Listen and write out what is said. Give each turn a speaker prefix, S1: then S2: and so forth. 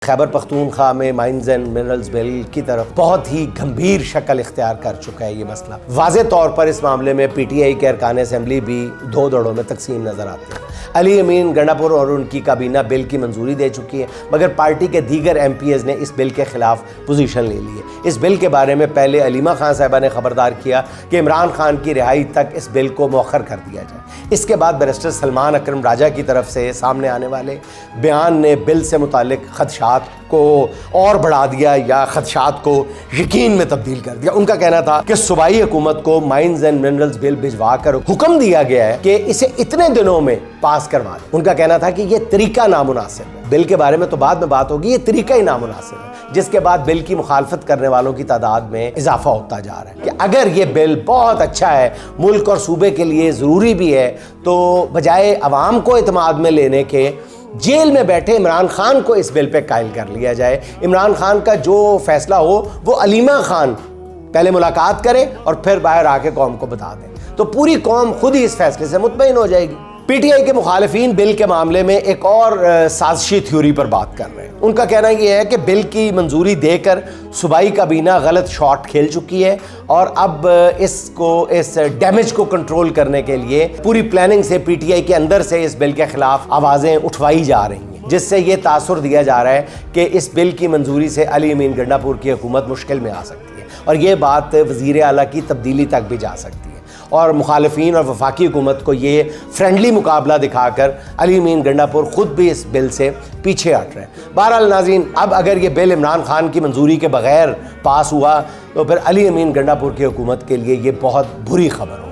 S1: खैबर पख्तूनख्वा में mines and minerals bill की तरफ बहुत ही गंभीर शक्ल इख्तियार कर चुका है ये मसला। वाज़े तौर पर इस मामले में पीटीआई के अरकान असेंबली भी दो दड़ों में तकसीम नजर आते हैं। अली अमीन गंडापुर और उनकी काबीना बिल की मंजूरी दे चुकी है, मगर पार्टी के दीगर MPs ने इस बिल के खिलाफ पोजीशन ले ली है। इस बिल के बारे में पहले अलीमा खान साहिबा ने खबरदार किया कि इमरान खान की रिहाई तक इस बिल को मौखर कर दिया जाए। इसके बाद बैरिस्टर सलमान अकरम राजा की तरफ से सामने आने वाले बयान ने बिल से मुतालिक खदशात को और बढ़ा दिया या खदशात को यकीन में तब्दील कर दिया। उनका कहना था कि सूबाई हुकूमत को माइंस एंड मिनरल्स बिल भिजवा कर हुक्म दिया गया है कि इसे इतने दिनों में पास करवा दें। उनका कहना था कि यह तरीका नामुनासिब है। बिल के बारे में तो बाद में बात होगी, ये तरीका ही नामुनासिब है, जिसके बाद बिल की मुखालफत करने वालों की तादाद में इजाफा होता जा रहा है कि अगर ये बिल बहुत अच्छा है, मुल्क और सूबे के लिए ज़रूरी भी है, तो बजाय अवाम को इत्मीनान में लेने के जेल में बैठे इमरान खान को इस बिल पे कायल कर लिया जाए। इमरान खान का जो फैसला हो वो अलीमा खान पहले मुलाकात करे और फिर बाहर आके कौम को बता दें, तो पूरी कौम खुद ही इस फैसले से मुतमईन हो जाएगी। पीटीआई के मुखालिफिन बिल के मामले में एक और साजिशी थ्योरी पर बात कर रहे हैं। उनका कहना यह है कि बिल की मंजूरी देकर सूबाई काबीना गलत शॉट खेल चुकी है और अब इस डैमेज को कंट्रोल करने के लिए पूरी प्लानिंग से पीटीआई के अंदर से इस बिल के खिलाफ आवाज़ें उठवाई जा रही हैं, जिससे ये तासुर दिया जा रहा है कि इस बिल की मंजूरी से अली अमीन गंडापुर की हुकूमत मुश्किल में आ सकती है और ये बात वज़ीर आला की तब्दीली तक भी जा सकती है और मुखालिफिन और वफाकी हुकूमत को ये फ्रेंडली मुकाबला दिखाकर अली अमीन गंडापुर खुद भी इस बिल से पीछे हट रहे हैं। बहरहाल नाज़रीन, अब अगर ये बिल इमरान खान की मंजूरी के बगैर पास हुआ तो फिर अली अमीन गंडापुर की हुकूमत के लिए ये बहुत बुरी खबर हो।